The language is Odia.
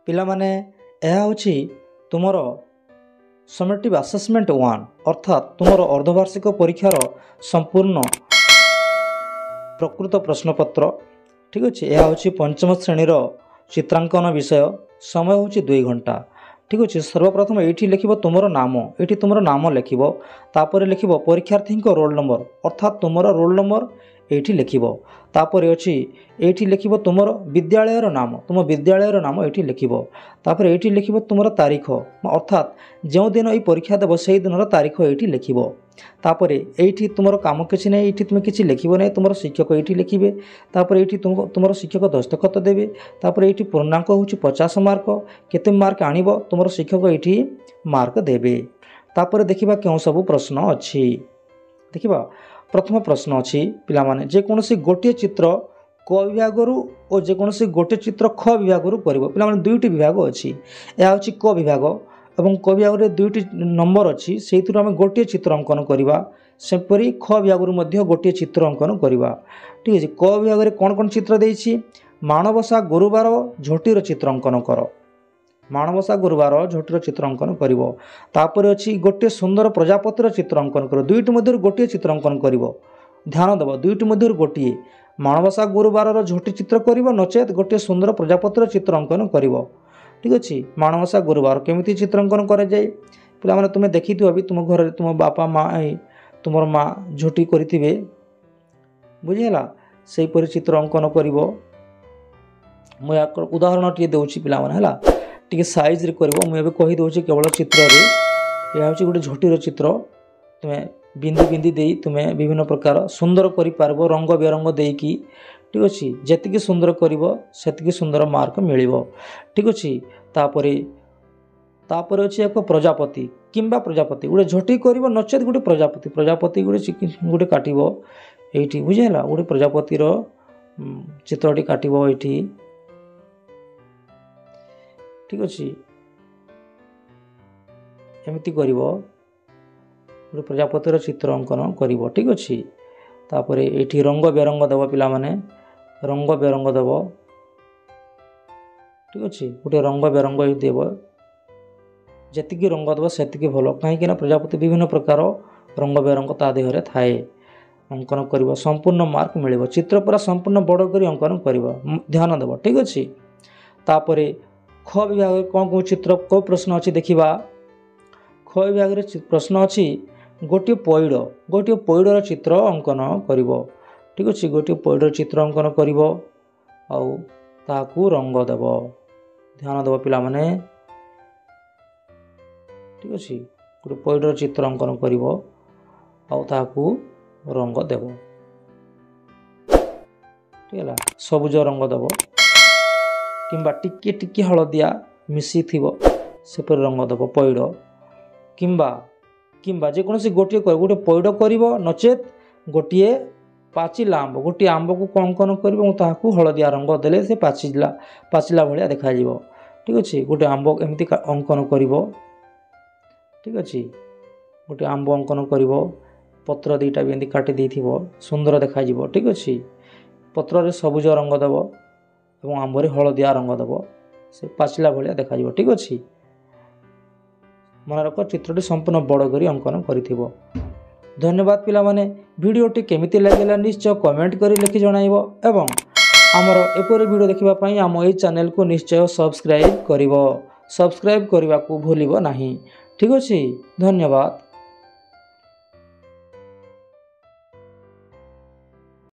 ପିଲାମାନେ ଏହା ହେଉଛି ତୁମର ସमेଟିଭ୍ ଆସେସମେଣ୍ଟ 1 ଅର୍ଥାତ୍ ତୁମର ଅର୍ଦ୍ଧବାର୍ଷିକ ପରୀକ୍ଷାର ସମ୍ପୂର୍ଣ୍ଣ ପ୍ରକୃତ ପ୍ରଶ୍ନପତ୍ର। ଠିକ୍ ଅଛି, ଏହା ହେଉଛି ପଞ୍ଚମ ଶ୍ରେଣୀର ଚିତ୍ରାଙ୍କନ ବିଷୟ। ସମୟ ହେଉଛି 2 ଘଣ୍ଟା। ଠିକ୍ ଅଛି, ସର୍ବପ୍ରଥମେ ଏଇଠି ଲେଖିବ ତୁମର ନାମ, ଏଇଠି ତୁମର ନାମ ଲେଖିବ, ତାପରେ ଲେଖିବ ପରୀକ୍ଷାର୍ଥୀଙ୍କ ରୋଲ୍ ନମ୍ବର ଅର୍ଥାତ୍ ତୁମର ରୋଲ୍ ନମ୍ବର ଏଇଠି ଲେଖିବ। ତାପରେ ଅଛି ଏଇଠି ଲେଖିବ ତୁମର ବିଦ୍ୟାଳୟର ନାମ, ତୁମ ବିଦ୍ୟାଳୟର ନାମ ଏଇଠି ଲେଖିବ। ତାପରେ ଏଇଠି ଲେଖିବ ତୁମର ତାରିଖ ଅର୍ଥାତ୍ ଯେଉଁ ଦିନ ଏଇ ପରୀକ୍ଷା ଦେବ ସେହି ଦିନର ତାରିଖ ଏଇଠି ଲେଖିବ। ତାପରେ ଏଇଠି ତୁମର କାମ କିଛି ନାହିଁ, ଏଇଠି ତୁମେ କିଛି ଲେଖିବ ନାହିଁ, ତୁମର ଶିକ୍ଷକ ଏଇଠି ଲେଖିବେ। ତାପରେ ଏଇଠି ତୁମର ଶିକ୍ଷକ ଦସ୍ତଖତ ଦେବେ। ତାପରେ ଏଇଠି ପୂର୍ଣ୍ଣାଙ୍କ ହେଉଛି 50 ମାର୍କ, କେତେ ମାର୍କ ଆଣିବ ତୁମର ଶିକ୍ଷକ ଏଇଠି ମାର୍କ ଦେବେ। ତାପରେ ଦେଖିବା କେଉଁ ସବୁ ପ୍ରଶ୍ନ ଅଛି। ଦେଖିବା ପ୍ରଥମ ପ୍ରଶ୍ନ ଅଛି ପିଲାମାନେ, ଯେକୌଣସି ଗୋଟିଏ ଚିତ୍ର କ ବିଭାଗରୁ ଓ ଯେକୌଣସି ଗୋଟିଏ ଚିତ୍ର ଖ ବିଭାଗରୁ କରିବ। ପିଲାମାନେ 2ଟି ବିଭାଗ ଅଛି, ଏହା ହେଉଛି କ ବିଭାଗ ଏବଂ କ ବିଭାଗରେ 2ଟି ନମ୍ବର ଅଛି, ସେଇଥିରୁ ଆମେ ଗୋଟିଏ ଚିତ୍ର ଅଙ୍କନ କରିବା। ସେପରି ଖ ବିଭାଗରୁ ମଧ୍ୟ ଗୋଟିଏ ଚିତ୍ର ଅଙ୍କନ କରିବା। ଠିକ୍ ଅଛି, କ ବିଭାଗରେ କ'ଣ କ'ଣ ଚିତ୍ର ଦେଇଛି? ମାଣବସା ଗୁରୁବାର ଝୋଟିର ଚିତ୍ର ଅଙ୍କନ କର। ମାଣବସା ଗୁରୁବାର ଝୋଟିର ଚିତ୍ର ଅଙ୍କନ କରିବ। ତାପରେ ଅଛି ଗୋଟିଏ ସୁନ୍ଦର ପ୍ରଜାପତିର ଚିତ୍ର ଅଙ୍କନ କରିବ। 2ଟି ମଧ୍ୟରୁ ଗୋଟିଏ ଚିତ୍ର ଅଙ୍କନ କରିବ। ଧ୍ୟାନ ଦେବ, 2ଟି ମଧ୍ୟରୁ ଗୋଟିଏ। ମାଣବସା ଗୁରୁବାରର ଝୋଟି ଚିତ୍ର କରିବ, ନଚେତ୍ ଗୋଟିଏ ସୁନ୍ଦର ପ୍ରଜାପତିର ଚିତ୍ର ଅଙ୍କନ କରିବ। ଠିକ୍ ଅଛି, ମାଣବସା ଗୁରୁବାର କେମିତି ଚିତ୍ର ଅଙ୍କନ କରାଯାଏ? ପିଲାମାନେ ତୁମେ ଦେଖିଥିବ ବି ତୁମ ଘରେ ତୁମ ବାପା ମା ତୁମର ମା ଝୋଟି କରିଥିବେ, ବୁଝିହେଲା? ସେହିପରି ଚିତ୍ର ଅଙ୍କନ କରିବ। ମୁଁ ଉଦାହରଣଟିଏ ଦେଉଛି ପିଲାମାନେ, ହେଲା, ଟିକେ ସାଇଜ୍ରେ କରିବ। ମୁଁ ଏବେ କହିଦେଉଛି କେବଳ ଚିତ୍ରରେ। ଏହା ହେଉଛି ଗୋଟେ ଝୋଟିର ଚିତ୍ର। ତୁମେ ବିନ୍ଦି ବିନ୍ଦି ଦେଇ ତୁମେ ବିଭିନ୍ନ ପ୍ରକାର ସୁନ୍ଦର କରିପାରିବ ରଙ୍ଗ ବେରଙ୍ଗ ଦେଇକି। ଠିକ୍ ଅଛି, ଯେତିକି ସୁନ୍ଦର କରିବ ସେତିକି ସୁନ୍ଦର ମାର୍କ ମିଳିବ। ଠିକ୍ ଅଛି, ତାପରେ ଅଛି ଏକ ପ୍ରଜାପତି କିମ୍ବା ପ୍ରଜାପତି ଗୋଟେ ଝୋଟି କରିବ, ନଚେତ୍ ଗୋଟେ ପ୍ରଜାପତି ଗୋଟେ କାଟିବ ଏଇଠି, ବୁଝିହେଲା? ଗୋଟେ ପ୍ରଜାପତିର ଚିତ୍ରଟି କାଟିବ ଏଇଠି। ଠିକ୍ ଅଛି, ଏମିତି କରିବ, ଗୋଟେ ପ୍ରଜାପତିର ଚିତ୍ର ଅଙ୍କନ କରିବ। ଠିକ୍ ଅଛି, ତାପରେ ଏଇଠି ରଙ୍ଗ ବେରଙ୍ଗ ଦେବ ପିଲାମାନେ, ରଙ୍ଗ ବେରଙ୍ଗ ଦେବ। ଠିକ୍ ଅଛି, ଗୋଟେ ରଙ୍ଗ ବେରଙ୍ଗ ଦେବ, ଯେତିକି ରଙ୍ଗ ଦେବ ସେତିକି ଭଲ, କାହିଁକିନା ପ୍ରଜାପତି ବିଭିନ୍ନ ପ୍ରକାର ରଙ୍ଗ ବେରଙ୍ଗ ତା ଦେହରେ ଥାଏ। ଅଙ୍କନ କରିବ, ସମ୍ପୂର୍ଣ୍ଣ ମାର୍କ ମିଳିବ। ଚିତ୍ର ପୁରା ସମ୍ପୂର୍ଣ୍ଣ ବଡ଼ କରି ଅଙ୍କନ କରିବ, ଧ୍ୟାନ ଦେବ। ଠିକ୍ ଅଛି, ତାପରେ ଖ ବିଭାଗରେ କ'ଣ କେଉଁ ଚିତ୍ର କେଉଁ ପ୍ରଶ୍ନ ଅଛି ଦେଖିବା। ଖ ବିଭାଗରେ ପ୍ରଶ୍ନ ଅଛି ଗୋଟିଏ ପଇଡ଼ର ଚିତ୍ର ଅଙ୍କନ କରିବ। ଠିକ୍ ଅଛି, ଗୋଟିଏ ପଇଡ଼ର ଚିତ୍ର ଅଙ୍କନ କରିବ ଆଉ ତାହାକୁ ରଙ୍ଗ ଦେବ। ଧ୍ୟାନ ଦେବ ପିଲାମାନେ। ଠିକ୍ ଅଛି, ଗୋଟେ ପଇଡ଼ର ଚିତ୍ର ଅଙ୍କନ କରିବ ଆଉ ତାହାକୁ ରଙ୍ଗ ଦେବ। ଠିକ୍ ହେଲା, ସବୁଜ ରଙ୍ଗ ଦେବ କିମ୍ବା ଟିକେ ଟିକେ ହଳଦିଆ ମିଶିଥିବ ସେପରି ରଙ୍ଗ ଦେବ ପଇଡ଼। କିମ୍ବା ଯେକୌଣସି ଗୋଟେ ପଇଡ଼ କରିବ, ନଚେତ୍ ଗୋଟିଏ ପାଚିଲା ଆମ୍ବ, ଗୋଟିଏ ଆମ୍ବକୁ ଅଙ୍କନ କରିବ ଏବଂ ତାହାକୁ ହଳଦିଆ ରଙ୍ଗ ଦେଲେ ସେ ପାଚିଲା ଭଳିଆ ଦେଖାଯିବ। ଠିକ୍ ଅଛି, ଗୋଟେ ଆମ୍ବ ଏମିତି ଅଙ୍କନ କରିବ। ଠିକ୍ ଅଛି, ଗୋଟେ ଆମ୍ବ ଅଙ୍କନ କରିବ, ପତ୍ର ଦୁଇଟା ବି ଏମିତି କାଟି ଦେଇଥିବ, ସୁନ୍ଦର ଦେଖାଯିବ। ଠିକ୍ ଅଛି, ପତ୍ରରେ ସବୁଜ ରଙ୍ଗ ଦେବ ଏବଂ ଆମ୍ବରେ ହଳଦିଆ ରଙ୍ଗ ଦେବ, ସେ ପାଚିଲା ଭଳିଆ ଦେଖାଯିବ। ଠିକ୍ ଅଛି, ମନେ ରଖ ଚିତ୍ରଟି ସମ୍ପୂର୍ଣ୍ଣ ବଡ଼ କରି ଅଙ୍କନ କରିଥିବ। ଧନ୍ୟବାଦ ପିଲାମାନେ। ଭିଡ଼ିଓଟି କେମିତି ଲାଗିଲା ନିଶ୍ଚୟ କମେଣ୍ଟ କରି ଲେଖି ଜଣାଇବ ଏବଂ ଆମର ଏପରି ଭିଡ଼ିଓ ଦେଖିବା ପାଇଁ ଆମ ଏହି ଚ୍ୟାନେଲକୁ ନିଶ୍ଚୟ ସବସ୍କ୍ରାଇବ୍ କରିବାକୁ ଭୁଲିବ ନାହିଁ। ଠିକ୍ ଅଛି, ଧନ୍ୟବାଦ।